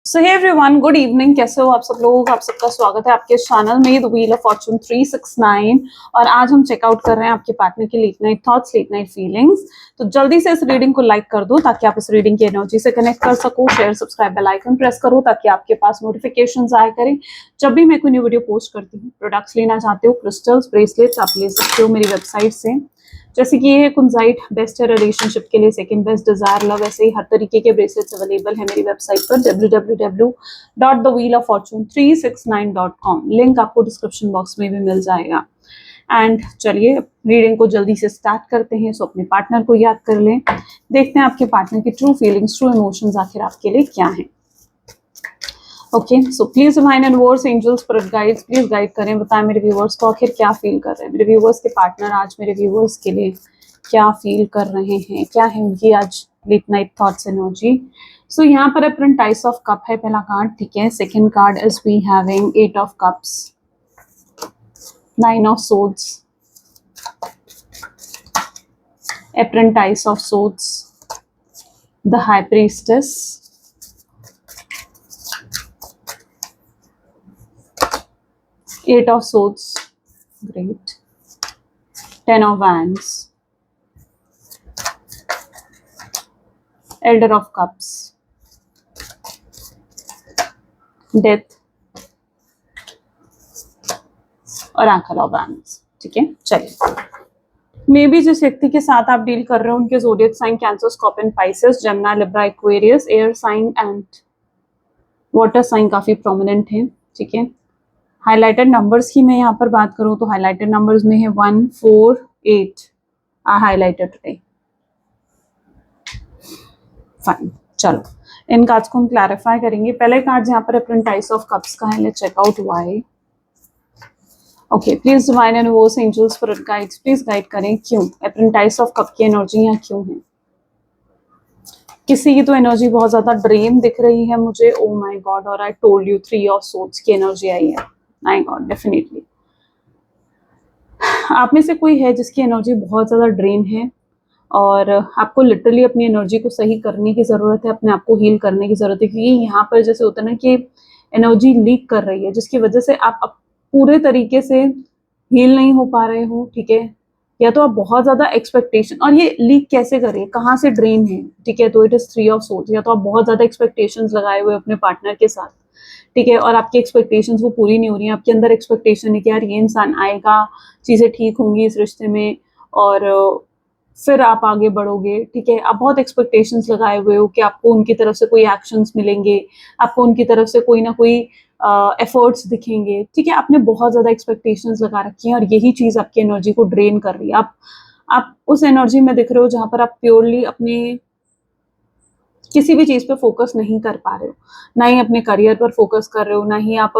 सो hey everyone, good evening. कैसे हो आप सब लोग? आप सबका स्वागत है आपके चैनल में द व्हील ऑफ फॉर्चून 369। और आज हम चेकआउट कर रहे हैं आपके पार्टनर की late night thoughts, late night feelings. तो जल्दी से इस रीडिंग को लाइक कर दो ताकि आप इस रीडिंग की एनर्जी से कनेक्ट कर सको। Share, subscribe, bell icon press करो ताकि आपके पास नोटिफिकेशंस आया करें जब भी मैं कोई न्यू वीडियो पोस्ट करती हूँ। प्रोडक्ट्स लेना चाहते हो, क्रिस्टल्स, ब्रेसलेट्स, आप ले सकते हो मेरी वेबसाइट से। जैसे कि ये कुंजाइट बेस्ट है रिलेशनशिप के लिए, सेकंड बेस्ट डिजायर लव, ऐसे ही हर तरीके के ब्रेसलेट्स अवेलेबल है मेरी वेबसाइट पर www.thewheeloffortune369.com। लिंक आपको डिस्क्रिप्शन बॉक्स में भी मिल जाएगा। एंड चलिए रीडिंग को जल्दी से स्टार्ट करते हैं। सो अपने पार्टनर को याद कर लें, देखते हैं आपके पार्टनर की ट्रू फीलिंग्स, ट्रू इमोशंस आखिर आपके लिए क्या है। Okay, so please divine and words, angels, spirit guides please guide करें, बताएं मेरे व्यूवर्स को आखिर क्या फील कर रहे हैं। मेरे व्यूवर्स के पार्टनर आज मेरे व्यूवर्स के लिए क्या फील कर रहे हैं, क्या है उनकी आज लेट नाइट थॉट्स, एनर्जी। सो यहाँ पर अप्रेंटाइज ऑफ कप है पहला कार्ड, ठीक है। Second card is we having 8 of cups, 9 of swords, apprentice of swords, the high priestess, 8 of swords, great, 10 of wands, elder of cups, death और ankle of wands, ठीक है। चलिए, may be जिस व्यक्ति के साथ आप डील कर रहे हो उनके zodiac sign Cancer, Scorpion, Pisces, Gemini, Libra, Aquarius, air sign and water sign काफी प्रोमिनेंट है, ठीक है। हाइलाइटेड नंबर्स की मैं यहाँ पर बात करूँ तो हाइलाइटेड नंबर्स में है 1, 4, 8 आर हाइलाइटेड टुडे। फाइन, चलो इन कार्ड्स को हम क्लैरिफाई करेंगे। पहले कार्ड यहाँ पर अप्रेंटाइज ऑफ कप्स का है, let's check out why. Okay, please divine and words, angels, spirit guides please guide करें क्यों अप्रेंटाइज ऑफ कप की एनर्जी यहाँ क्यों है। किसी की तो एनर्जी बहुत ज्यादा ड्रेन दिख रही है मुझे, ओ माय गॉड। और I told you 3 of swords की एनर्जी आई है, माय गॉड, डेफिनेटली आप में से कोई है जिसकी एनर्जी बहुत ज़्यादा ड्रेन है और आपको लिटरली अपनी एनर्जी को सही करने की ज़रूरत है, अपने आप को हील करने की ज़रूरत है। क्योंकि यहाँ पर जैसे होता है ना कि एनर्जी लीक कर रही है जिसकी वजह से आप पूरे तरीके से हील नहीं हो पा रहे हो, ठीक है। या तो आप बहुत ज़्यादा एक्सपेक्टेशन, और ये लीक कैसे करें, कहाँ से ड्रेन है, ठीक है। तो इट इज़ 3 ऑफ सोर्ड्स। या तो आप बहुत ज़्यादा एक्सपेक्टेशंस लगाए हुए अपने पार्टनर के साथ, ठीक है, और आपकी एक्सपेक्टेशंस वो पूरी नहीं हो रही हैं। आपके अंदर एक्सपेक्टेशन है कि यार ये इंसान आएगा, चीज़ें ठीक होंगी इस रिश्ते में और फिर आप आगे बढ़ोगे, ठीक है। आप बहुत एक्सपेक्टेशंस लगाए हुए हो कि आपको उनकी तरफ से कोई एक्शंस मिलेंगे, आपको उनकी तरफ से कोई ना कोई एफर्ट्स दिखेंगे, ठीक है। आपने बहुत ज़्यादा एक्सपेक्टेशंस लगा रखी हैं और यही चीज़ आपकी एनर्जी को ड्रेन कर रही है। आप उस एनर्जी में दिख रहे हो जहाँ पर आप प्योरली अपने किसी भी चीज़ पे फोकस नहीं कर पा रहे हो, ना ही अपने करियर पर फोकस कर रहे हो, ना ही आप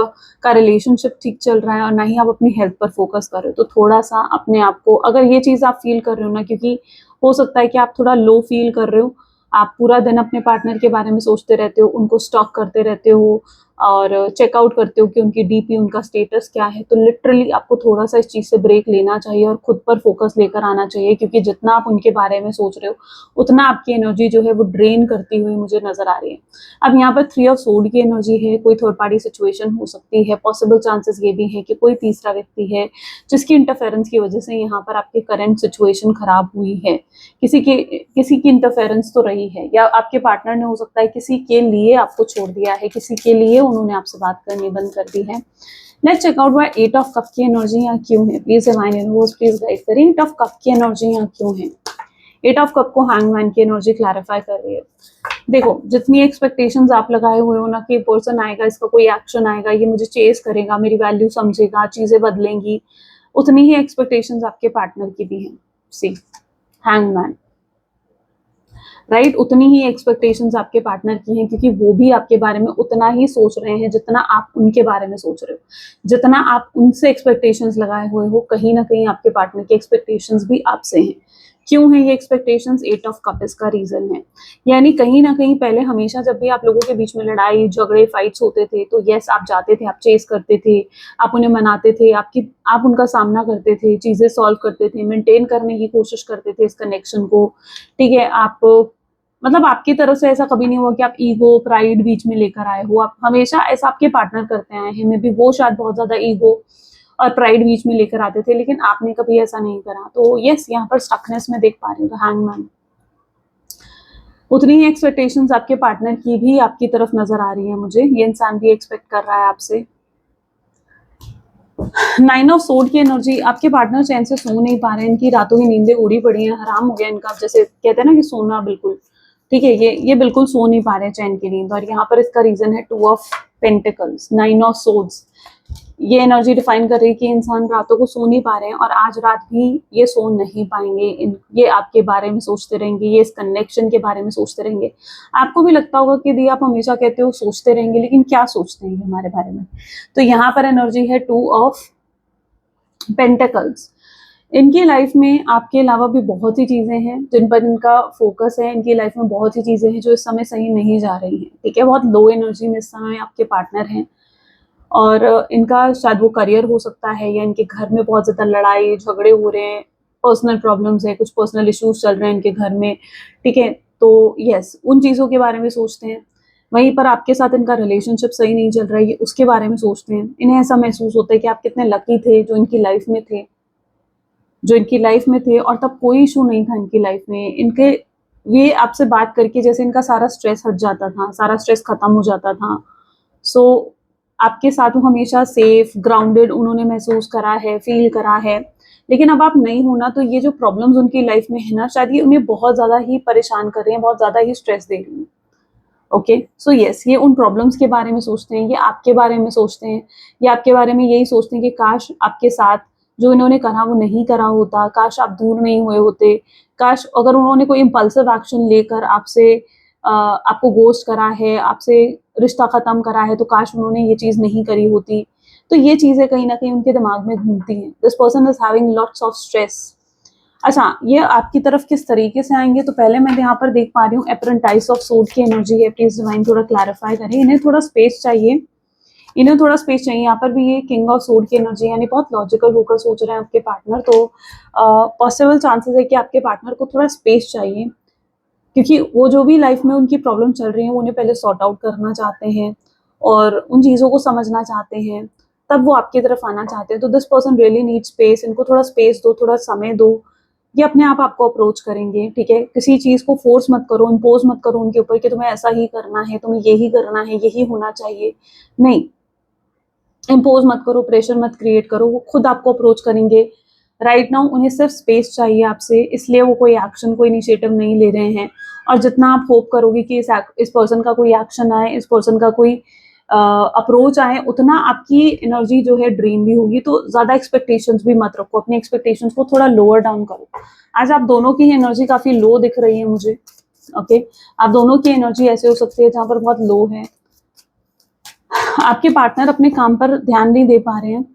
का रिलेशनशिप ठीक चल रहा है और ना ही आप अपनी हेल्थ पर फोकस कर रहे हो। तो थोड़ा सा अपने आप को, अगर ये चीज़ आप फील कर रहे हो ना, क्योंकि हो सकता है कि आप थोड़ा लो फील कर रहे हो, आप पूरा दिन अपने पार्टनर के बारे में सोचते रहते हो, उनको स्टॉक करते रहते हो और चेकआउट करते हो कि उनकी डीपी, उनका स्टेटस क्या है। तो लिटरली आपको थोड़ा सा इस चीज़ से ब्रेक लेना चाहिए और खुद पर फोकस लेकर आना चाहिए, क्योंकि जितना आप उनके बारे में सोच रहे हो उतना आपकी एनर्जी जो है वो ड्रेन करती हुई मुझे नजर आ रही है। अब यहाँ पर 3 ऑफ सोर्ड की एनर्जी है, कोई थर्ड पार्टी सिचुएशन हो सकती है। पॉसिबल चांसेस ये भी है कि कोई तीसरा व्यक्ति है जिसकी इंटरफेरेंस की वजह से यहाँ पर आपकी करंट सिचुएशन खराब हुई है। किसी की इंटरफेरेंस तो रही है, या आपके पार्टनर ने हो सकता है किसी के लिए आपको छोड़ दिया है, किसी के लिए उन्होंने आपसे बात करनी बंद कर दी है। Let's check out why 8 of cup की एनर्जी यहाँ क्यों है। Please divine universe please guide करें, 8 ऑफ कप की एनर्जी यहाँ क्यों है। 8 ऑफ कप को हैंगमैन की एनर्जी क्लैरिफाई कर रही है। देखो, जितनी एक्सपेक्टेशंस आप लगाए हुए हो ना कि पर्सन आएगा, इसका कोई एक्शन आएगा, ये मुझे चेस करेगा, मेरी वैल्यू समझेगा, चीजें बदलेंगी, उतनी ही एक्सपेक्टेशंस आपके पार्टनर की भी हैं। सी हैंगमैन, राइट, उतनी ही एक्सपेक्टेशंस आपके पार्टनर की हैं, क्योंकि वो भी आपके बारे में उतना ही सोच रहे हैं जितना आप उनके बारे में सोच रहे हो। जितना आप उनसे एक्सपेक्टेशंस लगाए हुए हो, कहीं ना कहीं आपके पार्टनर की एक्सपेक्टेशंस भी आपसे हैं। क्यों है ये एक्सपेक्टेशंस? 8 ऑफ कप इसका रीजन है। यानी कहीं ना कहीं पहले हमेशा जब भी आप लोगों के बीच में लड़ाई झगड़े फाइट्स होते थे तो यस, आप जाते थे, आप चेस करते थे, आप उन्हें मनाते थे, आप उनका सामना करते थे, चीजें सॉल्व करते थे, मेंटेन करने की कोशिश करते थे इस कनेक्शन को, ठीक है। आप मतलब आपकी तरफ से ऐसा कभी नहीं हुआ कि आप ईगो प्राइड बीच में लेकर आए हो, आप हमेशा ऐसा आपके पार्टनर करते आए हैं, मे बी वो शायद बहुत ज्यादा ईगो और प्राइड बीच में लेकर आते थे, लेकिन आपने कभी ऐसा नहीं करा। तो यस, यहाँ पर स्टकनेस में देख पा रही हूँ, हैंगमैन। उतनी ही एक्सपेक्टेशंस आपके पार्टनर की भी आपकी तरफ नजर आ रही है मुझे, ये इंसान भी एक्सपेक्ट कर रहा है आपसे। 9 ऑफ सोर्ड की एनर्जी, आपके पार्टनर चैन से सो नहीं पा रहे हैं, इनकी रातों की नींदें उड़ी पड़ी हैं, हराम हो गया इनका, जैसे कहते हैं ना कि सोना बिल्कुल, ठीक है, ये बिल्कुल सो नहीं पा रहे हैं चैन की नींद। और यहाँ पर इसका रीजन है 2 ऑफ पेंटिकल्स, 9 ऑफ सोर्ड्स। ये एनर्जी डिफाइन कर रही है कि इंसान रातों को सो नहीं पा रहे हैं, और आज रात भी ये सो नहीं पाएंगे। ये आपके बारे में सोचते रहेंगे, ये इस कनेक्शन के बारे में सोचते रहेंगे। आपको भी लगता होगा कि दी आप हमेशा कहते हो सोचते रहेंगे, लेकिन क्या सोचते हैं हमारे बारे में। तो यहाँ पर एनर्जी है 2 ऑफ पेंटिकल्स। इनकी लाइफ में आपके अलावा भी बहुत सी चीजें हैं जिन पर इनका फोकस है। इनकी लाइफ में बहुत सी चीजें हैं जो इस समय सही नहीं जा रही हैं, ठीक है। बहुत लो एनर्जी में इस समय आपके पार्टनर हैं, और इनका शायद वो करियर हो सकता है, या इनके घर में बहुत ज्यादा लड़ाई झगड़े हो रहे हैं, पर्सनल प्रॉब्लम्स है, कुछ पर्सनल इश्यूज चल रहे हैं इनके घर में, ठीक है। तो यस, उन चीजों के बारे में सोचते हैं। वहीं पर आपके साथ इनका रिलेशनशिप सही नहीं चल रहा है, ये उसके बारे में सोचते हैं। इन्हें ऐसा महसूस होता है कि आप कितने लकी थे जो इनकी लाइफ में थे, और तब कोई इशू नहीं था इनकी लाइफ में। इनके ये आपसे बात करके जैसे इनका सारा स्ट्रेस हट जाता था, सारा स्ट्रेस खत्म हो जाता था। सो आपके साथ वो हमेशा सेफ ग्राउंडेड उन्होंने महसूस करा है, फील करा है। लेकिन अब आप नहीं हो ना, तो ये जो प्रॉब्लम्स उनकी लाइफ में है ना, शायद ये उन्हें बहुत ज्यादा ही परेशान कर रही हैं, बहुत ज्यादा ही स्ट्रेस दे रही हैं। ओके, सो यस, ये उन प्रॉब्लम्स के बारे में सोचते हैं, ये आपके बारे में सोचते हैं, ये आपके बारे में यही सोचते हैं कि काश आपके साथ जो इन्होंने करा वो नहीं करा होता, काश आप दूर नहीं हुए होते, काश अगर उन्होंने कोई इम्पल्सिव एक्शन लेकर आपसे आपको गोस्ट करा है, आपसे रिश्ता खत्म करा है, तो काश उन्होंने ये चीज नहीं करी होती। तो ये चीजें कहीं ना कहीं उनके दिमाग में घूमती हैं। This person is having lots of stress. अच्छा, ये आपकी तरफ किस तरीके से आएंगे, तो पहले मैं यहाँ पर देख पा रही हूँ एप्रेंटाइज ऑफ सोर्ड की एनर्जी है। प्लीज डिवाइन थोड़ा क्लैरिफाई करें, इन्हें थोड़ा स्पेस चाहिए, इन्हें थोड़ा स्पेस चाहिए। यहाँ पर भी ये किंग ऑफ सोर्ड की एनर्जी, यानी बहुत लॉजिकल होकर सोच रहे हैं आपके पार्टनर। तो पॉसिबल चांसेस है कि आपके पार्टनर को थोड़ा स्पेस चाहिए, क्योंकि वो जो भी लाइफ में उनकी प्रॉब्लम चल रही है वो उन्हें पहले सॉर्ट आउट करना चाहते हैं, और उन चीज़ों को समझना चाहते हैं, तब वो आपकी तरफ आना चाहते हैं। तो this person really need space, इनको थोड़ा स्पेस दो, थोड़ा समय दो, ये अपने आप आपको अप्रोच करेंगे, ठीक है। किसी चीज़ को फोर्स मत करो, इम्पोज मत करो उनके ऊपर कि तुम्हें ऐसा ही करना है, तुम्हें यही करना है, यही होना चाहिए, नहीं, इम्पोज मत करो, प्रेशर मत क्रिएट करो, वो खुद आपको अप्रोच करेंगे। राइट नाउ उन्हें सिर्फ स्पेस चाहिए आपसे, इसलिए वो कोई एक्शन, कोई इनिशिएटिव नहीं ले रहे हैं। और जितना आप होप करोगे कि इस पर्सन का कोई एक्शन आए, इस पर्सन का कोई अप्रोच आए, उतना आपकी एनर्जी जो है ड्रेन भी होगी। तो ज्यादा एक्सपेक्टेशंस भी मत रखो, अपनी एक्सपेक्टेशंस को थोड़ा लोअर डाउन करो। आज आप दोनों की एनर्जी काफी लो दिख रही है मुझे। ओके, आप दोनों की एनर्जी ऐसे हो सकती है जहां पर बहुत लो है। आपके पार्टनर अपने काम पर ध्यान नहीं दे पा रहे हैं,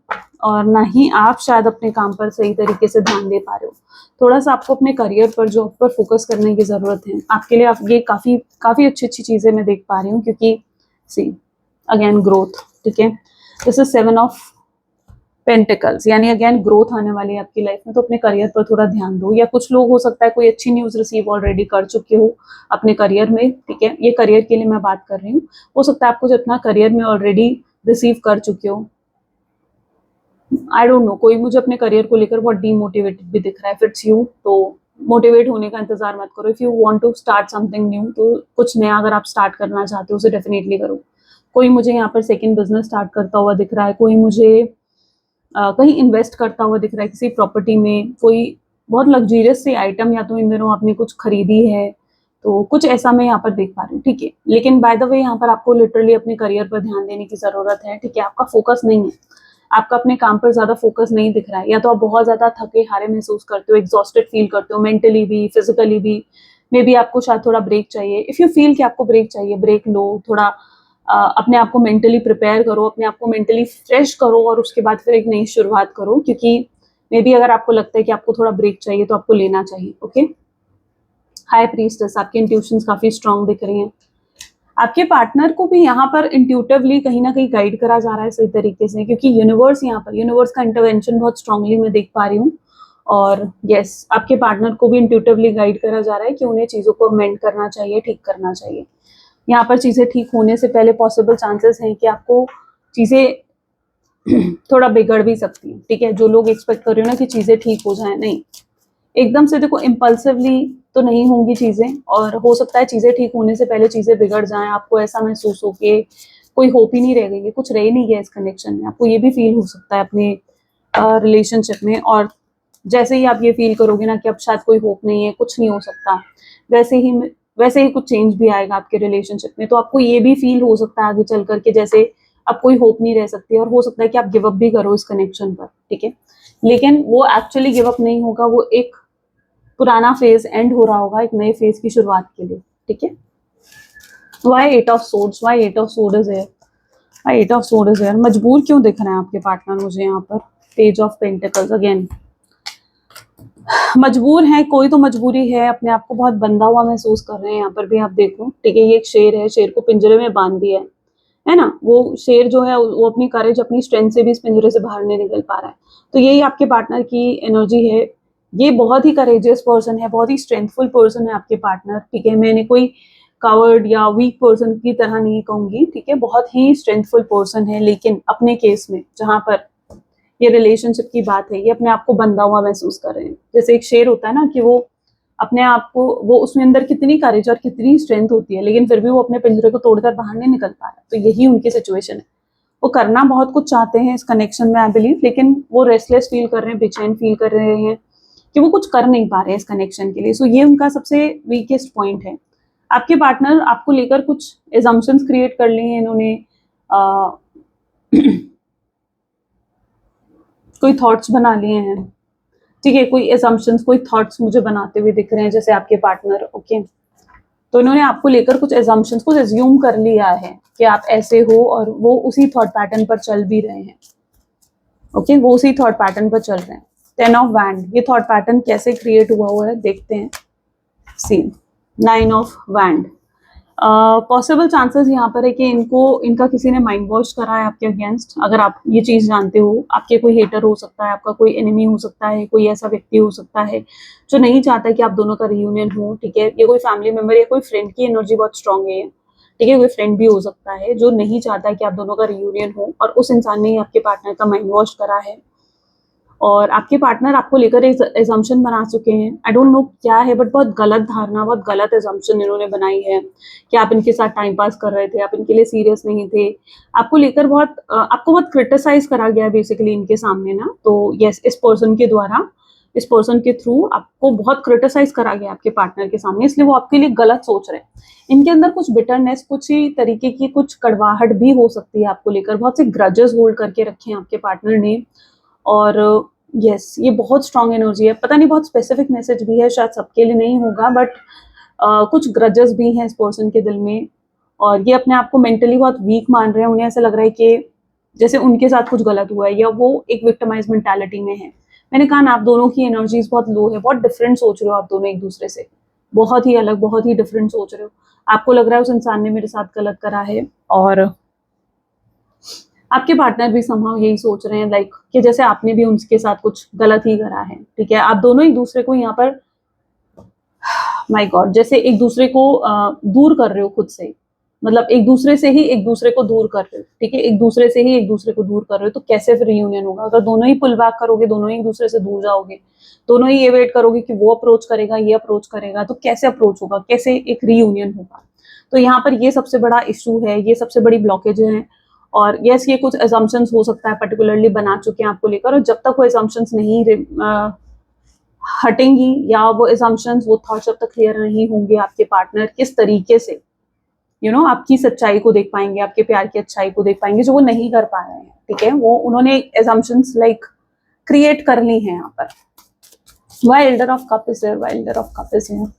और ना ही आप शायद अपने काम पर सही तरीके से ध्यान दे पा रहे हो। थोड़ा सा आपको अपने करियर पर, जॉब पर फोकस करने की जरूरत है आपके लिए। आप ये काफी काफी अच्छी अच्छी चीजें मैं देख पा रही हूँ, क्योंकि सी अगेन ग्रोथ, ठीक है। दिस इज 7 ऑफ पेंटिकल्स, यानी अगेन ग्रोथ आने वाली है आपकी लाइफ में। तो अपने करियर पर थोड़ा ध्यान दो, या कुछ लोग हो सकता है कोई अच्छी न्यूज रिसीव ऑलरेडी कर चुके हो अपने करियर में, ठीक है। ये करियर के लिए मैं बात कर रही हूँ। हो सकता है आप कुछ अपना करियर में ऑलरेडी रिसीव कर चुके हो। आई डोंट नो, कोई मुझे अपने करियर को लेकर बहुत डीमोटिवेटेड भी दिख रहा है। इट्स यू, तो मोटिवेट होने का इंतजार मत करो। If you want to start something new, तो कुछ नया अगर आप स्टार्ट करना चाहते हो उसे डेफिनेटली करो। कोई मुझे यहाँ पर सेकंड बिजनेस स्टार्ट करता हुआ दिख रहा है, कोई मुझे कहीं इन्वेस्ट करता हुआ दिख रहा है किसी प्रॉपर्टी में, कोई बहुत लग्जरियस सी आइटम या तो इन दिनों आपने कुछ खरीदी है, तो कुछ ऐसा मैं यहाँ पर देख पा रही हूँ, ठीक है। लेकिन बाय द वे यहाँ पर आपको लिटरली अपने करियर पर ध्यान देने की जरूरत है, ठीक है। आपका फोकस नहीं है, आपका अपने काम पर ज्यादा फोकस नहीं दिख रहा है, या तो आप बहुत ज्यादा थके हारे महसूस करते हो, एग्जॉस्टेड फील करते हो, मेंटली भी फिजिकली भी। मे बी आपको शायद थोड़ा ब्रेक चाहिए। इफ यू फील कि आपको ब्रेक चाहिए, ब्रेक लो, थोड़ा अपने आप को मेंटली प्रिपेयर करो, अपने आप को मेंटली फ्रेश करो, और उसके बाद फिर एक नई शुरुआत करो। क्योंकि मे बी अगर आपको लगता है कि आपको थोड़ा ब्रेक चाहिए, तो आपको लेना चाहिए। ओके, हाई प्रीस्टेस, आपकी इंट्यूशंस काफी स्ट्रांग दिख रही हैं। आपके पार्टनर को भी यहाँ पर इंट्यूटिवली कहीं ना कहीं गाइड करा जा रहा है सही तरीके से, क्योंकि यूनिवर्स, यहाँ पर यूनिवर्स का इंटरवेंशन बहुत स्ट्रांगली मैं देख पा रही हूँ। और यस, आपके पार्टनर को भी इंट्यूटिवली गाइड करा जा रहा है कि उन्हें चीज़ों को अमेंड करना चाहिए, ठीक करना चाहिए। यहाँ पर चीज़ें ठीक होने से पहले पॉसिबल चांसेस हैं कि आपको चीज़ें थोड़ा बिगड़ भी सकती हैं, ठीक है। जो लोग एक्सपेक्ट कर रहे हो ना कि चीज़ें ठीक हो जाएं, नहीं, एकदम से देखो इम्पल्सिवली तो नहीं होंगी चीज़ें, और हो सकता है चीज़ें ठीक होने से पहले चीज़ें बिगड़ जाएं, आपको ऐसा महसूस हो कि कोई होप ही नहीं रह गई, कुछ रह ही नहीं गया इस कनेक्शन में, आपको ये भी फील हो सकता है अपने रिलेशनशिप में। और जैसे ही आप ये फील करोगे ना कि अब शायद कोई होप नहीं है, कुछ नहीं हो सकता, वैसे ही कुछ चेंज भी आएगा आपके रिलेशनशिप में। तो आपको ये भी फील हो सकता है आगे चल करके जैसे अब कोई होप नहीं रह सकती, और हो सकता है कि आप गिव अप भी करो इस कनेक्शन पर, ठीक है। लेकिन वो एक्चुअली गिव अप नहीं होगा, वो एक पुराना फेज एंड हो रहा होगा, एक नए फेज की शुरुआत के लिए, ठीक है। Why 8 of swords, why 8 of sword is here, why 8 of sword is here. मजबूर क्यों दिख रहे हैं आपके पार्टनर मुझे यहाँ पर? पेज ऑफ पेंटिकल्स अगेन, मजबूर है, कोई तो मजबूरी है, अपने आप को बहुत बंधा हुआ महसूस कर रहे हैं। यहाँ पर भी आप देखो, ठीक है, ये एक शेर है, शेर को पिंजरे में बांध दिया है ना। वो शेर जो है वो अपनी करेज, अपनी स्ट्रेंथ से भी इस पिंजरे से बाहर नहीं निकल पा रहा है। तो यही आपके पार्टनर की एनर्जी है। ये बहुत ही करेजियस पर्सन है, बहुत ही स्ट्रेंथफुल पर्सन है आपके पार्टनर, ठीक है। मैंने कोई कावर्ड या वीक पर्सन की तरह नहीं कहूंगी, ठीक है, बहुत ही स्ट्रेंथफुल पर्सन है। लेकिन अपने केस में जहां पर ये रिलेशनशिप की बात है, ये अपने आप को बंधा हुआ महसूस कर रहे हैं। जैसे एक शेर होता है ना कि वो अपने आप को, वो उसमें अंदर कितनी करेज और कितनी स्ट्रेंथ होती है, लेकिन फिर भी वो अपने पिंजरे को तोड़कर बाहर नहीं निकल पा रहा। तो यही उनकी सिचुएशन है। वो करना बहुत कुछ चाहते हैं इस कनेक्शन में, आई बिलीव, लेकिन वो रेस्टलेस फील कर रहे हैं, बेचैन फील कर रहे हैं कि वो कुछ कर नहीं पा रहे हैं इस कनेक्शन के लिए। सो ये उनका सबसे वीकेस्ट पॉइंट है। आपके पार्टनर आपको लेकर कुछ एजम्पशंस क्रिएट कर लिए हैं इन्होंने, कोई थॉट्स बना लिए हैं, ठीक है, कोई assumptions, कोई थॉट्स मुझे बनाते हुए दिख रहे हैं जैसे आपके पार्टनर, ओके। तो इन्होंने आपको लेकर कुछ assumptions, कुछ assume कर लिया है कि आप ऐसे हो, और वो उसी थॉट पैटर्न पर चल भी रहे हैं, ओके, वो उसी थॉट पैटर्न पर चल रहे हैं। 10 ऑफ वैंड, ये थॉट पैटर्न कैसे क्रिएट हुआ है देखते हैं। सी 9 ऑफ वैंड, पॉसिबल चांसेस यहाँ पर है कि इनका किसी ने माइंड वॉश करा है आपके अगेंस्ट। अगर आप ये चीज़ जानते हो, आपके कोई हेटर हो सकता है, आपका कोई एनिमी हो सकता है, कोई ऐसा व्यक्ति हो सकता है जो नहीं चाहता कि आप दोनों का रियूनियन हो, ठीक है। ये कोई फैमिली मेम्बर या कोई फ्रेंड की एनर्जी बहुत स्ट्रांग है, ठीक है। कोई फ्रेंड भी हो सकता है जो नहीं चाहता कि आप दोनों का रियूनियन हो, और उस इंसान ने आपके पार्टनर का माइंड वॉश करा है। और आपके पार्टनर आपको लेकर एक एजम्पशन बना चुके हैं, आई डोंट नो क्या है, बट बहुत गलत धारणा, बहुत गलत एजम्पशन इन्होंने बनाई है कि आप इनके साथ टाइम पास कर रहे थे, आप इनके लिए सीरियस नहीं थे। आपको लेकर आपको बहुत क्रिटिसाइज करा गया बेसिकली इनके सामने ना। तो यस, इस पर्सन के द्वारा, इस पर्सन के थ्रू आपको बहुत क्रिटिसाइज करा गया आपके पार्टनर के सामने, इसलिए वो आपके लिए गलत सोच रहे हैं। इनके अंदर कुछ बिटरनेस, कुछ ही तरीके की कुछ कड़वाहट भी हो सकती है आपको लेकर, बहुत से ग्रजेस होल्ड करके रखे हैं आपके पार्टनर ने। और यस, ये बहुत स्ट्रांग एनर्जी है, पता नहीं बहुत स्पेसिफिक मैसेज भी है, शायद सबके लिए नहीं होगा, बट कुछ ग्रजेस भी हैं इस पर्सन के दिल में, और ये अपने आप को मेंटली बहुत वीक मान रहे हैं। उन्हें ऐसा लग रहा है कि जैसे उनके साथ कुछ गलत हुआ है, या वो एक विक्टिमाइज मेंटालिटी में है। मैंने कहा ना, आप दोनों की एनर्जीज बहुत लो है, बहुत डिफरेंट सोच रहे हो आप दोनों एक दूसरे से, बहुत ही अलग, बहुत ही डिफरेंट सोच रहे हो। आपको लग रहा है उस इंसान ने मेरे साथ गलत करा है, और आपके पार्टनर भी समहाउ यही सोच रहे हैं, लाइक कि जैसे आपने भी उनके साथ कुछ गलत ही करा है, ठीक है। आप दोनों एक दूसरे को यहाँ पर, माय गॉड, जैसे एक दूसरे को दूर कर रहे हो खुद से, मतलब एक दूसरे से ही एक दूसरे को दूर कर रहे हो, ठीक है, एक दूसरे से ही एक दूसरे को दूर कर रहे हो। तो कैसे फिर रियूनियन होगा? अगर दोनों ही पुल बैक करोगे, दोनों ही एक दूसरे से दूर जाओगे, दोनों ही ये वेट करोगे कि वो अप्रोच करेगा, ये अप्रोच करेगा, तो कैसे अप्रोच होगा, कैसे एक रियूनियन होगा? तो यहाँ पर ये सबसे बड़ा इशू है, ये सबसे बड़ी ब्लॉकेज है। और यस, ये कुछ assumptions हो सकता है पर्टिकुलरली बना चुके हैं आपको लेकर, और जब तक वो assumptions नहीं हटेंगी, या वो assumptions, वो थॉट्स जब तक क्लियर नहीं होंगे, आपके पार्टनर किस तरीके से आपकी सच्चाई को देख पाएंगे, आपके प्यार की अच्छाई को देख पाएंगे, जो वो नहीं कर पा रहे हैं, ठीक है। वो उन्होंने assumptions लाइक क्रिएट कर ली हैं यहाँ पर। Why elder of cup is here, why elder of cup is here.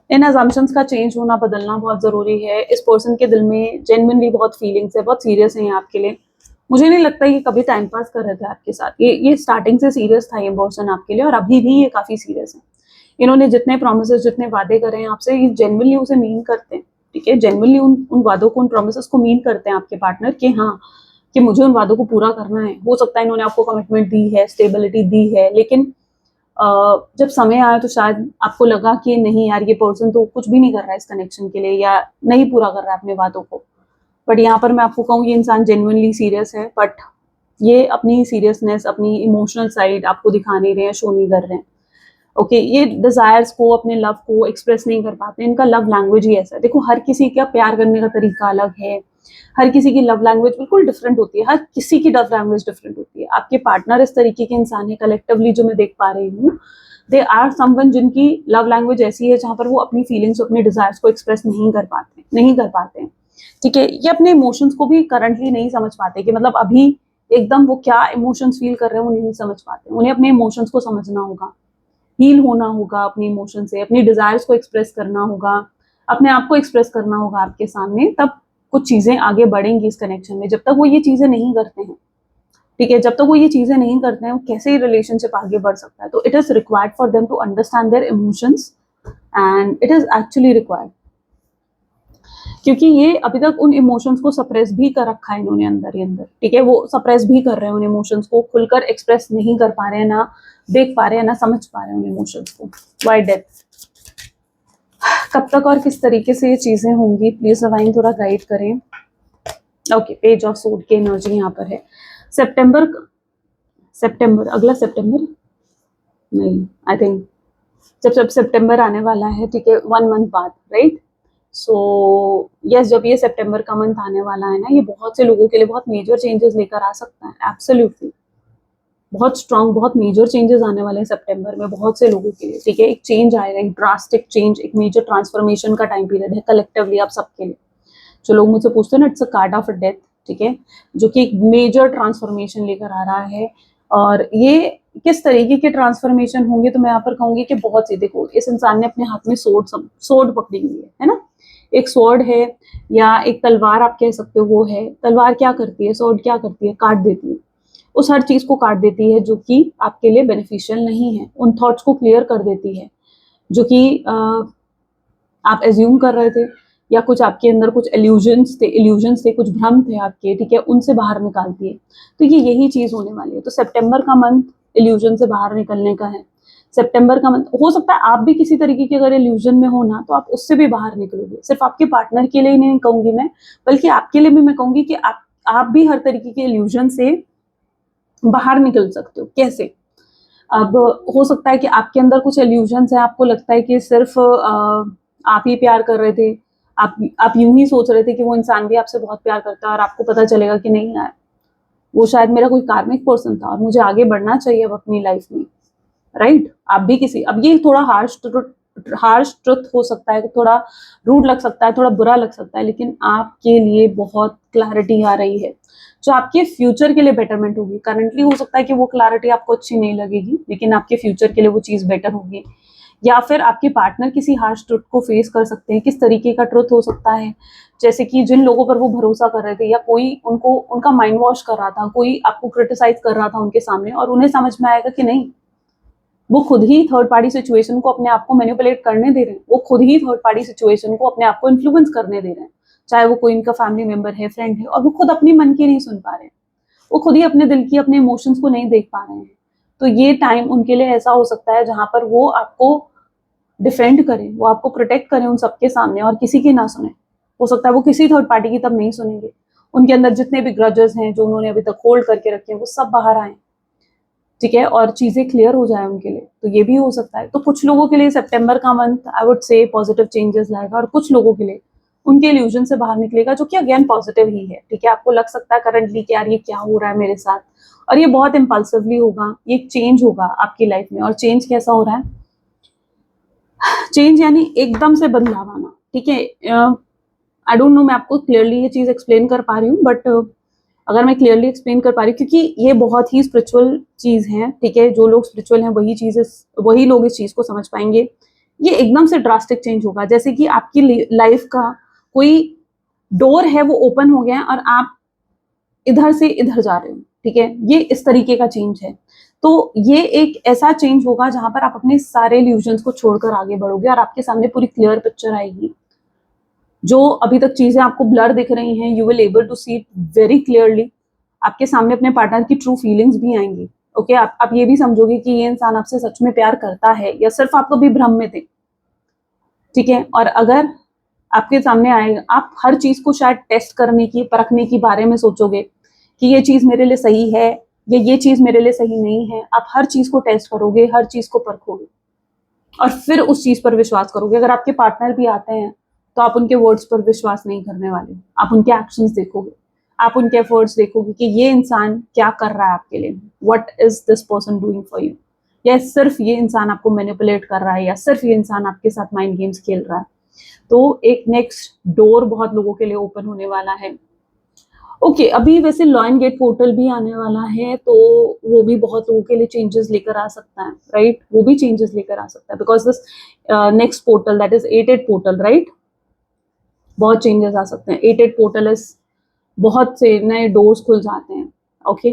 इन assumptions का चेंज होना, बदलना बहुत जरूरी है। इस पर्सन के दिल में जेन्युइनली बहुत फीलिंग्स है, बहुत सीरियस है आपके लिए। मुझे नहीं लगता ये कभी टाइम पास कर रहे थे आपके साथ, ये स्टार्टिंग से सीरियस था ये पर्सन आपके लिए, और अभी भी ये काफी सीरियस है। इन्होंने जितने प्रोमिस, जितने वादे करे हैं आपसे, ये जेन्युइनली उसे मीन करते हैं, ठीक है। जेन्युइनली उन वादों को, उन प्रोमिस को मीन करते हैं आपके पार्टनर, कि हाँ, कि मुझे उन वादों को पूरा करना है। हो सकता है इन्होंने आपको कमिटमेंट दी है, स्टेबिलिटी दी है, लेकिन जब समय आया तो शायद आपको लगा कि नहीं यार, ये पर्सन तो कुछ भी नहीं कर रहा है इस कनेक्शन के लिए, या नहीं पूरा कर रहा है अपने बातों को। बट यहाँ पर मैं आपको कहूँ, ये इंसान जेन्युइनली सीरियस है, बट ये अपनी सीरियसनेस, अपनी इमोशनल साइड आपको दिखा नहीं रहे हैं, शो नहीं कर रहे हैं। ओके, ये डिजायर्स को, अपने लव को एक्सप्रेस नहीं कर पाते। इनका लव लैंग्वेज ही ऐसा है। देखो, हर किसी का प्यार करने का तरीका अलग है, हर किसी की लव लैंग्वेज बिल्कुल डिफरेंट होती है, हर किसी की लव लैंग्वेज डिफरेंट होती है। आपके पार्टनर इस तरीके के इंसान है कलेक्टिवली जो मैं देख पा रही हूँ, दे आर समवन जिनकी लव लैंग्वेज ऐसी है जहां पर वो अपनी फीलिंग्स, अपने डिजायर्स को एक्सप्रेस नहीं कर पाते, ठीक है। ये अपने इमोशंस को भी करंटली नहीं समझ पाते, कि मतलब अभी एकदम वो क्या इमोशंस फील कर रहे हैं वो नहीं समझ पाते। उन्हें अपने इमोशंस को समझना होगा, हील होना होगा अपने इमोशन से, अपनी डिजायर्स को एक्सप्रेस करना होगा, अपने आप को एक्सप्रेस करना होगा आपके सामने, तब कुछ चीजें आगे बढ़ेंगी इस कनेक्शन में। जब तक वो ये चीजें नहीं करते हैं, ठीक है, जब तक वो ये चीजें नहीं करते हैं, वो कैसे रिलेशनशिप आगे बढ़ सकता है। तो it is required for them to understand their emotions, and it is actually required, क्योंकि ये अभी तक उन इमोशंस को सप्रेस भी कर रखा है इन्होंने अंदर ही अंदर, ठीक है। वो सप्रेस भी कर रहे हैं उन इमोशंस को, खुलकर एक्सप्रेस नहीं कर पा रहे हैं, ना देख पा रहे हैं, ना समझ पा रहे हैं उन इमोशंस को। Why death? कब तक और किस तरीके से ये चीजें होंगी, प्लीज डिवाइन थोड़ा गाइड करें। ओके, पेज ऑफ सोर्ड की एनर्जी यहाँ पर है। सितंबर, अगला सितंबर नहीं, आई थिंक जब सितंबर आने वाला है, ठीक है, 1 मंथ बाद, राइट। सो यस, जब ये सितंबर का मंथ आने वाला है ना, ये बहुत से लोगों के लिए बहुत मेजर चेंजेस लेकर आ सकता है। एब्सोल्युटली, बहुत स्ट्रांग, बहुत मेजर चेंजेस आने वाले हैं सितंबर में बहुत से लोगों के लिए, ठीक है। एक चेंज आएगा, एक ड्रास्टिक चेंज, एक मेजर ट्रांसफॉर्मेशन का टाइम पीरियड है कलेक्टिवली आप सबके लिए। जो लोग मुझसे पूछते हैं ना, it's a card of death, ठीक है, जो कि एक मेजर ट्रांसफॉर्मेशन लेकर आ रहा है। और ये किस तरीके के ट्रांसफॉर्मेशन होंगे, तो मैं यहाँ पर कहूंगी कि बहुत सी, देखो, इस इंसान ने अपने हाथ में सोर्ड पकड़ी हुई है ना। एक स्वॉर्ड है, या एक तलवार आप कह सकते हो, वो है। तलवार क्या करती है, स्वॉर्ड क्या करती है, काट देती है, उस हर चीज को काट देती है जो कि आपके लिए बेनिफिशियल नहीं है, उन थॉट्स को क्लियर कर देती है जो कि आप एज्यूम कर रहे थे, या कुछ आपके अंदर कुछ इल्यूजन्स थे, कुछ भ्रम थे आपके, ठीक है, उनसे बाहर निकालती है। तो ये यही चीज होने वाली है। तो सितंबर का मंथ इल्यूजन से बाहर निकलने का है। सितंबर का मंथ, हो सकता है आप भी किसी तरीके के अगर इल्यूजन में हो ना, तो आप उससे भी बाहर निकलोगे। सिर्फ आपके पार्टनर के लिए ही नहीं कहूंगी मैं, बल्कि आपके लिए भी मैं कहूंगी कि आप भी हर तरीके के इल्यूजन से बाहर निकल सकते हो। कैसे? अब हो सकता है कि आपके अंदर कुछ इल्यूजन्स है, आपको लगता है कि सिर्फ आप ही प्यार कर रहे थे, आप यूं ही सोच रहे थे कि वो इंसान भी आपसे बहुत प्यार करता है, और आपको पता चलेगा कि नहीं यार, वो शायद मेरा कोई कार्मिक पर्सन था और मुझे आगे बढ़ना चाहिए अब अपनी लाइफ में, राइट। आप भी किसी, अब ये थोड़ा हार्श ट्रुथ हो सकता है, थोड़ा रूड लग सकता है, थोड़ा बुरा लग सकता है, लेकिन आपके लिए बहुत क्लैरिटी आ रही है जो आपके फ्यूचर के लिए बेटरमेंट होगी। करंटली हो सकता है कि वो क्लैरिटी आपको अच्छी नहीं लगेगी, लेकिन आपके फ्यूचर के लिए वो चीज बेटर होगी। या फिर आपके पार्टनर किसी हार्श ट्रुथ को फेस कर सकते हैं। किस तरीके का ट्रुथ हो सकता है? जैसे कि जिन लोगों पर वो भरोसा कर रहे थे, या कोई उनको उनका माइंड वॉश कर रहा था, कोई आपको क्रिटिसाइज कर रहा था उनके सामने, और उन्हें समझ में आएगा कि नहीं, वो खुद ही थर्ड पार्टी सिचुएशन को अपने आप को मैनिपुलेट करने दे रहे हैं, वो खुद ही थर्ड पार्टी सिचुएशन को अपने आप को इन्फ्लुएंस करने दे रहे हैं, चाहे वो कोई इनका फैमिली मेंबर है, फ्रेंड है, और वो खुद अपनी मन की नहीं सुन पा रहे हैं, वो खुद ही अपने दिल की, अपने इमोशंस को नहीं देख पा रहे हैं। तो ये टाइम उनके लिए ऐसा हो सकता है जहां पर वो आपको डिफेंड करें, वो आपको प्रोटेक्ट करें उन सबके सामने, और किसी की ना सुने। हो सकता है वो किसी थर्ड पार्टी की तब नहीं सुनेंगे, उनके अंदर जितने भी ग्रजेस हैं जो उन्होंने अभी तक होल्ड करके रखे हैं, वो सब बाहर आए, ठीक है, और चीजें क्लियर हो जाए उनके लिए। तो ये भी हो सकता है। तो कुछ लोगों के लिए सितंबर का month I would say positive changes लाएगा, और कुछ लोगों के लिए उनके इल्यूजन से बाहर निकलेगा, जो कि अगेन पॉजिटिव ही है, ठीक है। आपको लग सकता है करंटली कि यार ये क्या हो रहा है मेरे साथ, और ये बहुत इम्पल्सिवली होगा, ये चेंज होगा आपकी लाइफ में। और चेंज कैसा हो रहा है? चेंज यानी एकदम से बदलाव आना, ठीक है। आई डोंट नो मैं आपको क्लियरली ये चीज एक्सप्लेन कर पा रही हूँ, बट अगर मैं क्लियरली एक्सप्लेन कर पा रही हूँ, क्योंकि ये बहुत ही स्पिरिचुअल चीज है, ठीक है। जो लोग स्पिरिचुअल हैं वही लोग इस चीज को समझ पाएंगे। ये एकदम से ड्रास्टिक चेंज होगा, जैसे कि आपकी लाइफ का कोई डोर है वो ओपन हो गया है, और आप इधर से इधर जा रहे हो, ठीक है। ये इस तरीके का चेंज है। तो ये एक ऐसा चेंज होगा जहां पर आप अपने सारे इल्यूजन्स को छोड़कर आगे बढ़ोगे, और आपके सामने पूरी क्लियर पिक्चर आएगी। जो अभी तक चीजें आपको ब्लर दिख रही हैं, you will able to see it very clearly. आपके सामने अपने पार्टनर की ट्रू फीलिंग्स भी आएंगी, ओके आप ये भी समझोगे कि ये इंसान आपसे सच में प्यार करता है या सिर्फ आप कभी भ्रम में थे, ठीक है। और अगर आपके सामने आएगा, आप हर चीज को शायद टेस्ट करने की, परखने की बारे में सोचोगे कि ये चीज मेरे लिए सही है या ये चीज मेरे लिए सही नहीं है। आप हर चीज को टेस्ट करोगे, हर चीज को परखोगे और फिर उस चीज पर विश्वास करोगे। अगर आपके पार्टनर भी आते हैं तो आप उनके वर्ड्स पर विश्वास नहीं करने वाले, आप उनके एक्शंस देखोगे, आप उनके एफर्ट्स देखोगे कि ये इंसान क्या कर रहा है आपके लिए, what is this person doing for you, या सिर्फ ये इंसान आपको मैनिपुलेट कर रहा है या सिर्फ ये इंसान आपके साथ माइंड गेम्स खेल रहा है। तो एक नेक्स्ट डोर बहुत लोगों के लिए ओपन होने वाला है। ओके अभी वैसे लॉयन गेट पोर्टल भी आने वाला है, तो वो भी बहुत लोगों के लिए चेंजेस लेकर आ सकता है, राइट। वो भी चेंजेस लेकर आ सकता है because this next portal that is 8-8 portal, right. बहुत चेंजेस आ सकते हैं। 8-8 पोर्टल इज, बहुत से नए डोर्स खुल जाते हैं, ओके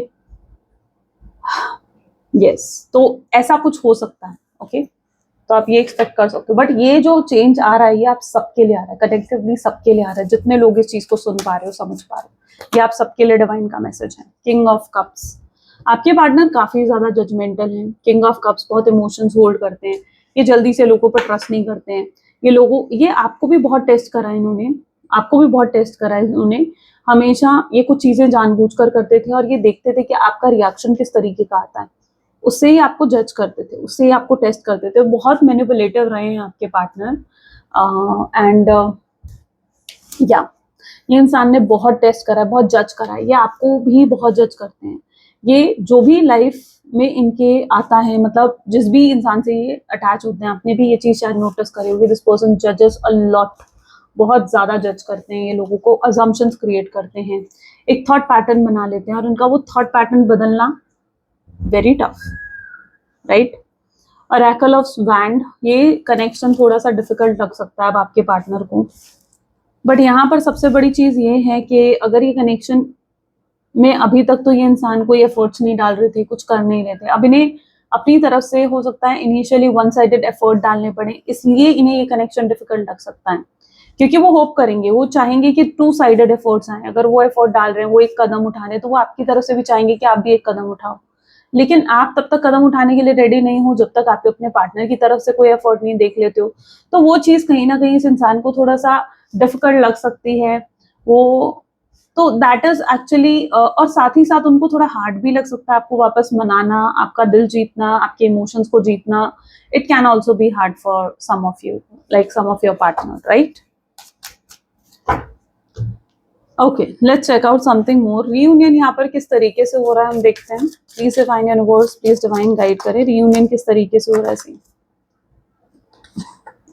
यस। तो ऐसा कुछ हो सकता है, ओके तो आप ये एक्सपेक्ट कर सकते हो। बट ये जो चेंज आ रहा है ये आप सबके लिए आ रहा है, कलेक्टिवली सबके लिए आ रहा है। जितने लोग इस चीज को सुन पा रहे हो, समझ पा रहे हो, ये आप सबके लिए डिवाइन का मैसेज है। किंग ऑफ कप्स, आपके पार्टनर काफी ज्यादा जजमेंटल हैं। किंग ऑफ कप्स बहुत इमोशंस होल्ड करते हैं, ये जल्दी से लोगों पर ट्रस्ट नहीं करते हैं। ये आपको भी बहुत टेस्ट करा है इन्होंने, आपको भी बहुत टेस्ट करा है इन्होंने। हमेशा ये कुछ चीजें जानबूझकर करते थे और ये देखते थे कि आपका रिएक्शन किस तरीके का आता है, उससे ही आपको जज करते थे, उससे ही आपको टेस्ट करते थे। बहुत मैनिपुलेटिव रहे हैं आपके पार्टनर एंड या ये इंसान ने बहुत टेस्ट करा है, बहुत जज करा है। ये आपको भी बहुत जज करते हैं। ये जो भी लाइफ में इनके आता है, मतलब जिस भी इंसान से ये अटैच होते हैं, आपने भी ये चीज शायद नोटिस करी होगी, दिस पर्सन जजेस अ लॉट, बहुत ज्यादा जज करते हैं ये लोगों को, अजम्पशंस क्रिएट करते हैं, एक थॉट पैटर्न बना लेते हैं और उनका वो थॉट पैटर्न बदलना very tough, right. Oracle of swords, ये कनेक्शन थोड़ा सा डिफिकल्ट लग सकता है अब आपके पार्टनर को, बट यहाँ पर सबसे बड़ी चीज ये है कि अगर ये कनेक्शन में अभी तक तो ये इंसान कोई एफर्ट्स नहीं डाल रहे थे, कुछ कर नहीं रहे थे, अब इन्हें अपनी तरफ से हो सकता है इनिशियली वन साइडेड एफर्ट डालने पड़े, इसलिए इन्हें ये कनेक्शन डिफिकल्ट लग सकता है। क्योंकि वो होप करेंगे, वो चाहेंगे कि 2 साइडेड एफर्ट्स आए। अगर वो एफर्ट डाल रहे हैं, वो एक कदम उठा रहे हैं, तो वो आपकी तरफ से भी चाहेंगे कि आप भी एक कदम उठाओ। लेकिन आप तब तक कदम उठाने के लिए रेडी नहीं हो जब तक आप अपने पार्टनर की तरफ से कोई एफर्ट नहीं देख लेते हो। तो वो चीज कहीं ना कहीं इस इंसान को थोड़ा सा डिफिकल्ट लग सकती है। वो तो दैट इज एक्चुअली, और साथ ही साथ उनको थोड़ा हार्ड भी लग सकता है आपको वापस मनाना, आपका दिल जीतना, आपके इमोशंस को जीतना। It can also be hard for some of you, like some of your partner, right. Okay let's check out something more. Reunion यहाँ पर किस तरीके से हो रहा है हम देखते हैं। Please divine universe, please divine guide करें, रीयूनियन किस तरीके से हो रहा है।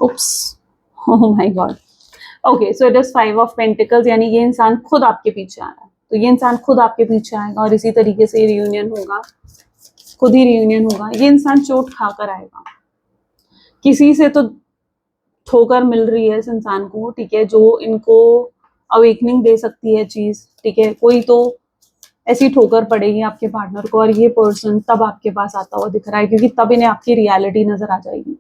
Oops, oh my God. Okay so it is 5 of pentacles, यानी ये इंसान खुद आपके पीछे आ रहा है। तो ये इंसान खुद आपके पीछे आएगा और इसी तरीके से रियूनियन होगा, खुद ही रियूनियन होगा। ये इंसान चोट खाकर आएगा, किसी से तो ठोकर मिल रही है इस इंसान को, ठीक है, जो इनको अवेकनिंग दे सकती है चीज, ठीक है। कोई तो ऐसी ठोकर पड़ेगी आपके पार्टनर को और ये पर्सन तब आपके पास आता हुआ दिख रहा है, क्योंकि तब इन्हें आपकी रियलिटी नजर आ जाएगी।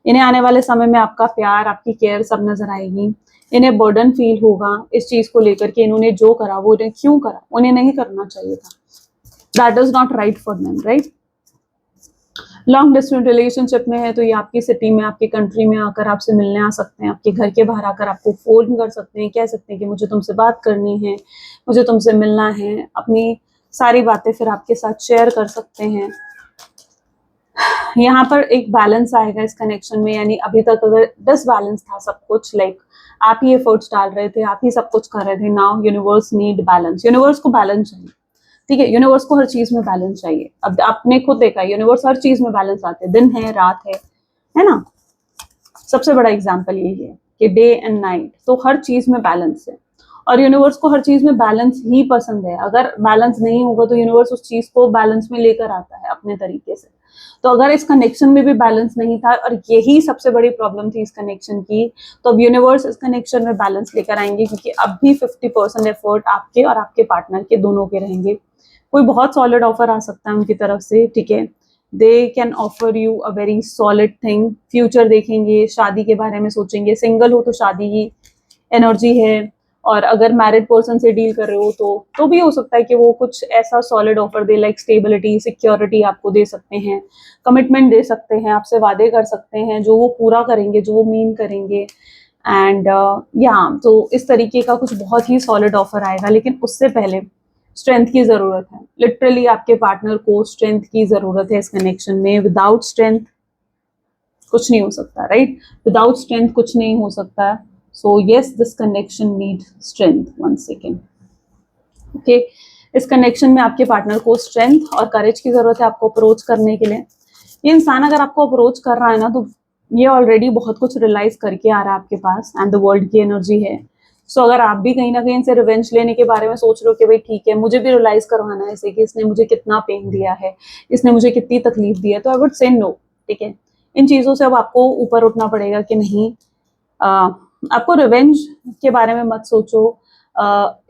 इन्हें आने वाले समय में आपका प्यार, आपकी केयर सब नजर आएगी। इन्हें बर्डन फील होगा इस चीज को लेकर के इन्होंने जो करा वो इन्हें क्यों करा, उन्हें नहीं करना चाहिए था। That is not right for them, right. Long distance relationship में है तो ये आपकी सिटी में, आपकी कंट्री में आकर आपसे मिलने आ सकते हैं, आपके घर के बाहर आकर आपको फोन कर सकते हैं, कह सकते हैं कि मुझे तुमसे बात करनी है, मुझे तुमसे मिलना है, अपनी सारी बातें फिर आपके साथ शेयर कर सकते हैं। यहाँ पर एक बैलेंस आएगा इस कनेक्शन में, यानी अभी तक अगर डिसबैलेंस था सब कुछ, लाइक आप ही एफर्ट्स डाल रहे थे, आप ही सब कुछ कर रहे थे, now universe need balance. Universe को बैलेंस चाहिए, ठीक है। यूनिवर्स को हर चीज में बैलेंस चाहिए। अब आपने खुद देखा यूनिवर्स हर चीज में बैलेंस आते हैं, दिन है रात है ना। सबसे बड़ा एग्जाम्पल यही है कि डे एंड नाइट, तो हर चीज में बैलेंस है और यूनिवर्स को हर चीज में बैलेंस ही पसंद है। अगर बैलेंस नहीं होगा तो यूनिवर्स उस चीज को बैलेंस में लेकर आता है अपने तरीके से। तो अगर इस कनेक्शन में भी बैलेंस नहीं था और यही सबसे बड़ी प्रॉब्लम थी इस कनेक्शन की, तो अब यूनिवर्स इस कनेक्शन में बैलेंस लेकर आएंगे, क्योंकि अब भी 50% एफर्ट आपके और आपके पार्टनर के दोनों के रहेंगे। कोई बहुत सॉलिड ऑफर आ सकता है उनकी तरफ से, ठीक है। They can offer you a very solid thing. Future देखेंगे, शादी के बारे में सोचेंगे, सिंगल हो तो शादी की एनर्जी है, और अगर मैरिड पर्सन से डील कर रहे हो तो भी हो सकता है कि वो कुछ ऐसा सॉलिड ऑफर दे, लाइक स्टेबिलिटी, सिक्योरिटी आपको दे सकते हैं, कमिटमेंट दे सकते हैं, आपसे वादे कर सकते हैं जो वो पूरा करेंगे, जो वो मीन करेंगे। एंड तो इस तरीके का कुछ बहुत ही सॉलिड ऑफर आएगा। लेकिन उससे पहले स्ट्रेंथ की ज़रूरत है। लिटरली आपके पार्टनर को स्ट्रेंथ की ज़रूरत है इस कनेक्शन में। विदाउट स्ट्रेंथ कुछ नहीं हो सकता, राइट? विदाउट स्ट्रेंथ कुछ नहीं हो सकता। So yes, this connection need strength. One second. Okay, इस कनेक्शन में आपके पार्टनर को स्ट्रेंथ और करेज की ज़रूरत है आपको अप्रोच करने के लिए। ये इंसान अगर आपको अप्रोच कर रहा है ना, तो ये ऑलरेडी बहुत कुछ रियलाइज करके आ रहा है आपके पास, एंड द वर्ल्ड की एनर्जी है। सो अगर आप भी कहीं ना कहीं से रिवेंज लेने के बारे में सोच रहे हो कि भाई ठीक है, मुझे भी रियलाइज करवाना है इसे कि इसने मुझे कितना पेन दिया है, इसने मुझे कितनी तकलीफ दी है, तो आई वुड से नो। ठीक है, इन चीज़ों से अब आपको ऊपर उठना पड़ेगा कि नहीं, आपको रिवेंज के बारे में मत सोचो।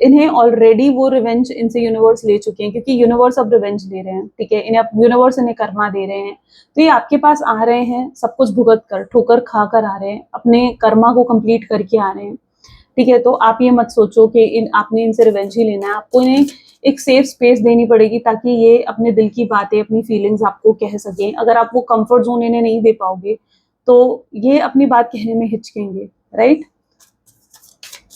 इन्हें ऑलरेडी वो रिवेंज इनसे यूनिवर्स ले चुके हैं, क्योंकि यूनिवर्स अब रिवेंज दे रहे हैं। ठीक है, इन्हें अब यूनिवर्स इन्हें कर्मा दे रहे हैं। तो ये आपके पास आ रहे हैं, सब कुछ भुगत कर, ठोकर खा कर आ रहे हैं, अपने कर्मा को कंप्लीट करके आ रहे हैं। ठीक है, तो आप ये मत सोचो कि आपने इनसे रिवेंज ही लेना है। आपको इन्हें एक सेफ स्पेस देनी पड़ेगी ताकि ये अपने दिल की बातें, अपनी फीलिंग्स आपको कह सकें। अगर आप वो कंफर्ट जोन इन्हें नहीं दे पाओगे तो ये अपनी बात कहने में हिचकेंगे, राइट?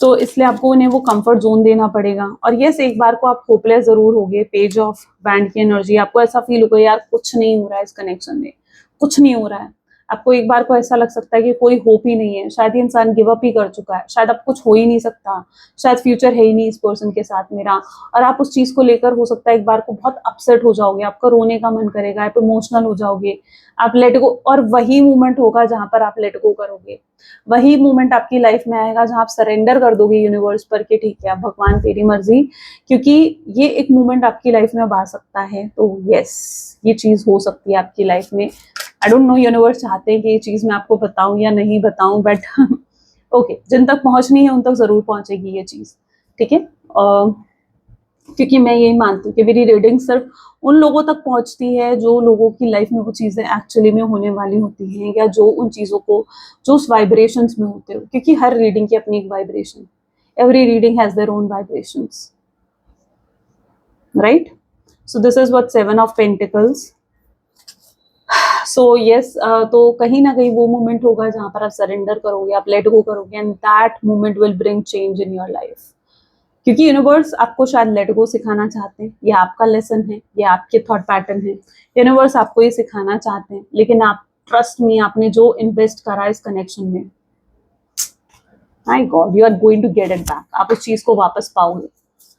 तो इसलिए आपको उन्हें वो कंफर्ट जोन देना पड़ेगा। और यस, एक बार को आप होपलेस जरूर होगे, पेज ऑफ बैंड की एनर्जी, आपको ऐसा फील होगा यार कुछ नहीं हो रहा है इस कनेक्शन में, कुछ नहीं हो रहा है। आपको एक बार को ऐसा लग सकता है कि कोई होप ही नहीं है, शायद ये इंसान गिव अप ही कर चुका है, शायद अब कुछ हो ही नहीं सकता, शायद फ्यूचर है ही नहीं इस पर्सन के साथ मेरा। और आप उस चीज को लेकर हो सकता है एक बार को बहुत अपसेट हो जाओगे, आपका रोने का मन करेगा, आप इमोशनल हो जाओगे, आप लेट गो। और वही मोमेंट होगा जहां पर आप लेट गो करोगे, वही मोमेंट आपकी लाइफ में आएगा जहां आप सरेंडर कर दोगे यूनिवर्स पर कि ठीक है अब भगवान तेरी मर्जी। क्योंकि ये एक मोमेंट आपकी लाइफ में अब आ सकता है। तो यस, ये चीज हो सकती है आपकी लाइफ में। आई डोंट नो यूनिवर्स चाहते हैं कि ये चीज मैं आपको बताऊं या नहीं बताऊं, बट ओके, जिन तक पहुंचनी है उन तक जरूर पहुंचेगी ये चीज। ठीक है, क्योंकि मैं यही मानती हूँ कि मेरी रीडिंग सिर्फ उन लोगों तक पहुंचती है जो लोगों की लाइफ में वो चीज़ें एक्चुअली में होने वाली होती हैं, या जो उन चीज़ों को जो उस वाइब्रेशंस में होते हो। क्योंकि हर रीडिंग की अपनी एक vibration, every reading has their own vibrations, right? So this is what 7 of pentacles. So yes, तो कहीं ना कहीं वो मोमेंट होगा जहां पर आप सरेंडर करोगे, आप लेट गो करोगे, and that moment will bring change in your life. क्योंकि यूनिवर्स आपको शायद लेट गो सिखाना चाहते हैं, ये आपका लेसन है, ये आपके थॉट पैटर्न है। यूनिवर्स आपको ये सिखाना चाहते हैं, लेकिन आप ट्रस्ट मी, आपने जो इन्वेस्ट करा इस कनेक्शन में, my god, you are going to get it back. आप उस चीज को वापस पाओगे,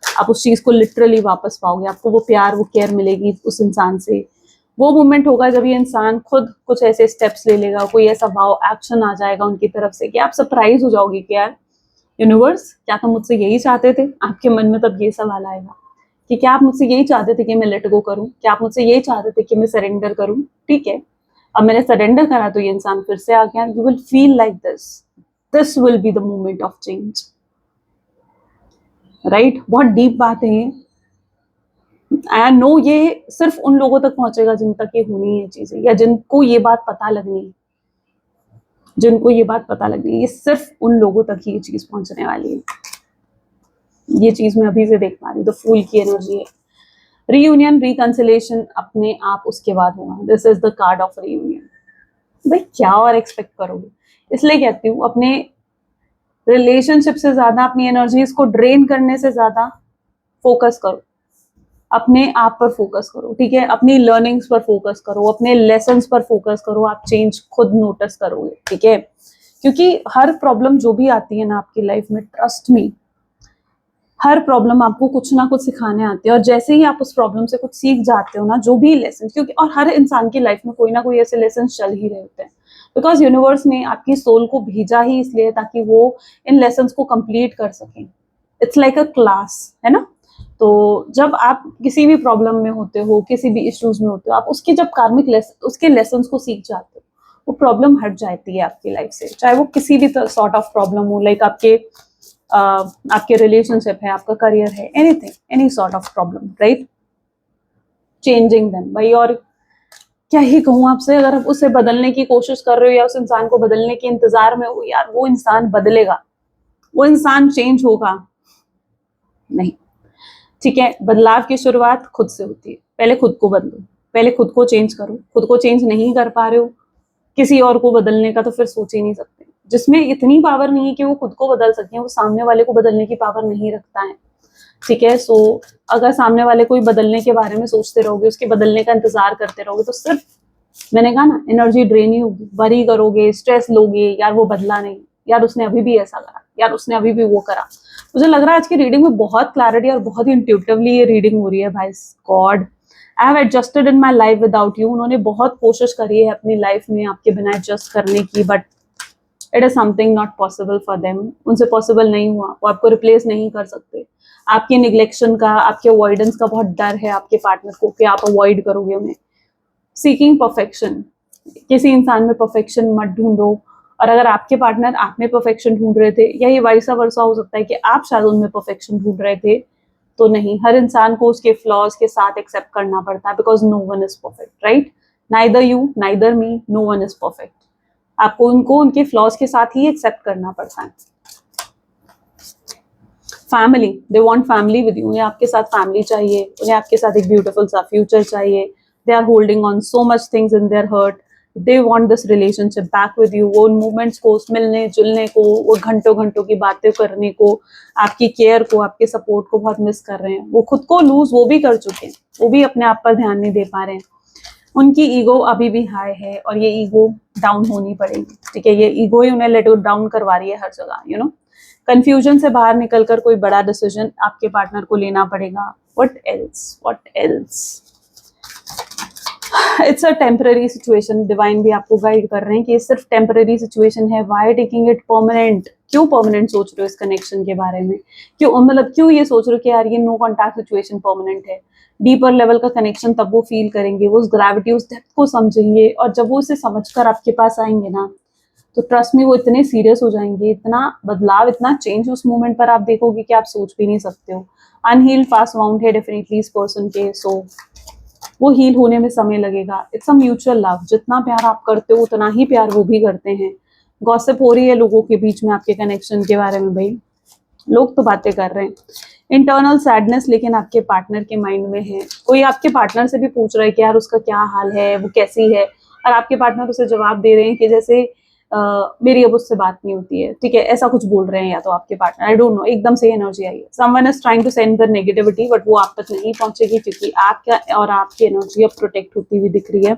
आप उस चीज को लिटरली वापस पाओगे। आपको वो प्यार, वो केयर मिलेगी उस इंसान से। वो मोमेंट होगा जब ये इंसान खुद कुछ ऐसे स्टेप्स ले लेगा, कोई ऐसा वाव एक्शन आ जाएगा उनकी तरफ से कि आप सरप्राइज हो जाओगे कि यार यूनिवर्स, क्या तुम मुझसे यही चाहते थे? आपके मन में तब ये सवाल आएगा कि क्या आप मुझसे यही चाहते थे कि मैं लेट गो करूं? क्या आप मुझसे यही चाहते थे कि मैं सरेंडर करूं? ठीक है, अब मैंने सरेंडर करा तो ये इंसान फिर से आ गया। You will feel like this, this will be the moment of change, right? बहुत डीप बात है ये। आई नो ये सिर्फ उन लोगों तक पहुंचेगा जिन तक ये होनी है चीजें, या जिनको ये बात पता लगनी है, जिनको ये बात पता लगनी है। ये सिर्फ उन लोगों तक ही ये चीज पहुंचने वाली है। ये चीज मैं अभी से देख पा रही हूँ, तो फूल की एनर्जी है। रीयूनियन, रिकंसिलेशन अपने आप उसके बाद होगा। This is the card of reunion. भाई क्या और एक्सपेक्ट करोगे? इसलिए कहती हूँ अपने रिलेशनशिप से ज्यादा, अपनी एनर्जीज को ड्रेन करने से ज्यादा फोकस करो, अपने आप पर फोकस करो। ठीक है, अपनी लर्निंग्स पर फोकस करो, अपने लेसन्स पर फोकस करो। आप चेंज खुद नोटिस करोगे। ठीक है, क्योंकि हर प्रॉब्लम जो भी आती है ना आपकी लाइफ में, ट्रस्ट मी, हर प्रॉब्लम आपको कुछ ना कुछ सिखाने आती है। और जैसे ही आप उस प्रॉब्लम से कुछ सीख जाते हो ना, जो भी लेसन, क्योंकि और हर इंसान की लाइफ में कोई ना कोई ऐसे लेसन चल ही रहे होते हैं, बिकॉज यूनिवर्स ने आपकी सोल को भेजा ही इसलिए ताकि वो इन लेसन को कंप्लीट कर सकें। इट्स लाइक अ क्लास, है ना? तो जब आप किसी भी प्रॉब्लम में होते हो, किसी भी इश्यूज में होते हो, आप उसके जब कार्मिक लेसन, उसके लेसन को सीख जाते हो, वो प्रॉब्लम हट जाती है आपकी लाइफ से। चाहे वो किसी भी सॉर्ट ऑफ प्रॉब्लम हो, लाइक आपके रिलेशनशिप है, आपका करियर है, anything, any sort of problem, right? Changing them भाई। और क्या ही कहूँ आपसे, अगर आप उसे बदलने की कोशिश कर रहे हो या उस इंसान को बदलने के इंतजार में हो, यार वो इंसान बदलेगा, वो इंसान चेंज होगा नहीं। ठीक है, बदलाव की शुरुआत खुद से होती है। पहले खुद को बदलो, पहले खुद को चेंज करो। खुद को चेंज नहीं कर पा रहे हो, किसी और को बदलने का तो फिर सोच ही नहीं सकते। जिसमें इतनी पावर नहीं है कि वो खुद को बदल सके, वो सामने वाले को बदलने की पावर नहीं रखता है। ठीक है, सो अगर सामने वाले को बदलने के बारे में सोचते रहोगे, उसके बदलने का इंतजार करते रहोगे, तो सिर्फ मैंने कहा ना, एनर्जी ड्रेन ही होगी। वरी करोगे, स्ट्रेस लोगे, यार वो बदला नहीं, यार उसने अभी भी ऐसा करा, यार उसने अभी भी वो करा। मुझे लग रहा है आज की रीडिंग में बहुत क्लैरिटी और बहुत ही इंट्यूटिवली ये रीडिंग हो रही है। भाई God, I have adjusted in my life without you. उन्होंने बहुत कोशिश करी है अपनी लाइफ में आपके बिना एडजस्ट करने की, but it is something not possible for them. उनसे पॉसिबल नहीं हुआ, वो आपको रिप्लेस नहीं कर सकते। आपके निग्लेक्शन का, आपके अवॉइडेंस का बहुत डर है आपके पार्टनर को कि आप अवॉइड करोगे उन्हें। सीकिंग परफेक्शन, किसी इंसान में परफेक्शन मत ढूंढो। और अगर आपके पार्टनर आप में परफेक्शन ढूंढ रहे थे, या ये वाइसा वर्सा हो सकता है कि आप शायद उनमें परफेक्शन ढूंढ रहे थे, तो नहीं, हर इंसान को उसके फ्लॉज के साथ एक्सेप्ट करना पड़ता है, because no one is perfect, right? Neither you neither me, no one is perfect. आपको उनको उनके फ्लॉज के साथ ही एक्सेप्ट करना पड़ता है। Family, they want family with you. उन्हें आपके साथ फैमिली चाहिए, उन्हें आपके साथ एक ब्यूटीफुल सा फ्यूचर चाहिए। They are holding on so much things in their heart, they want this relationship back with you. वो उन मूवमेंट्स को, उस मिलने जुलने को, वो घंटों घंटों की बातें करने को, आपकी केयर को, आपके सपोर्ट को बहुत मिस कर रहे हैं। वो खुद को लूज वो भी कर चुके हैं, वो भी अपने आप पर ध्यान नहीं दे पा रहे हैं। उनकी ईगो अभी भी हाई है, और ये ईगो डाउन होनी पड़ेगी। ठीक है, ये ईगो ही उन्हें लेट डाउन करवा रही है हर जगह, यू नो। कंफ्यूजन से बाहर निकलकर कोई बड़ा डिसीजन आपके पार्टनर को लेना पड़ेगा। What else, what else? It's a temporary situation. Divine भी आपको गाइड कर रहे हैं कि ये सिर्फ टेम्पररी सिचुएशन है। Why taking it permanent? क्यों परमानेंट सोच रहे हो इस कनेक्शन के बारे में? क्यों, मतलब क्यों ये सोच रहे हो कि यार ये नो कॉन्टैक्ट सिचुएशन परमानेंट है? डीपर लेवल का कनेक्शन तब वो फील करेंगे, वो उस ग्रेविटी, उस डेप्थ को समझेंगे, और जब वो उसे समझकर आपके पास आएंगे ना, तो ट्रस्ट में वो इतने सीरियस हो जाएंगे, इतना बदलाव, इतना चेंज उस मोमेंट पर आप देखोगे कि आप सोच भी नहीं सकते हो। अनहील्ड पास्ट वाउंड है डेफिनेटली इस पर्सन के, सो वो हील होने में समय लगेगा। It's a mutual love. जितना प्यार आप करते हो उतना ही प्यार वो भी करते हैं। गॉसिप हो रही है लोगों के बीच में आपके कनेक्शन के बारे में, भाई लोग तो बातें कर रहे हैं। इंटरनल सैडनेस लेकिन आपके पार्टनर के माइंड में है। कोई आपके पार्टनर से भी पूछ रहा है कि यार उसका क्या हाल है, वो कैसी है, और आपके पार्टनर उसे जवाब दे रहे हैं कि जैसे मेरी अब उससे बात नहीं होती है। ठीक है, ऐसा कुछ बोल रहे हैं या तो आपके पार्टनर, आई डोंट नो, एकदम से एनर्जी आई है। Someone is trying to send the negativity, but वो आप तक नहीं पहुंचेगी, क्योंकि आपका और आपकी एनर्जी अब प्रोटेक्ट होती हुई दिख रही है।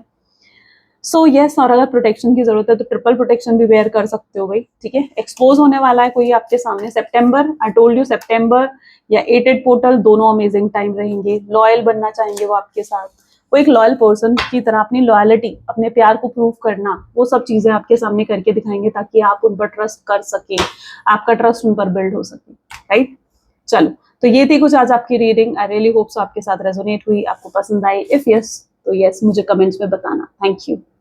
सो यस, और अगर प्रोटेक्शन की जरूरत है तो ट्रिपल प्रोटेक्शन भी वेयर कर सकते हो भाई। ठीक है, एक्सपोज होने वाला है कोई आपके सामने सितंबर, आई टोल्ड यू, सितंबर या 8 पोर्टल, दोनों अमेजिंग टाइम रहेंगे। लॉयल बनना चाहेंगे वो आपके साथ, वो एक लॉयल पर्सन की तरह अपनी लॉयलिटी, अपने प्यार को प्रूव करना, वो सब चीजें आपके सामने करके दिखाएंगे, ताकि आप उन पर ट्रस्ट कर सके, आपका ट्रस्ट उन पर बिल्ड हो सके, राइट? चलो, तो ये थी कुछ आज आपकी reading. I really hope so आपके साथ रेजोनेट हुई, आपको पसंद आई। इफ यस, तो यस मुझे कमेंट्स में बताना। Thank you.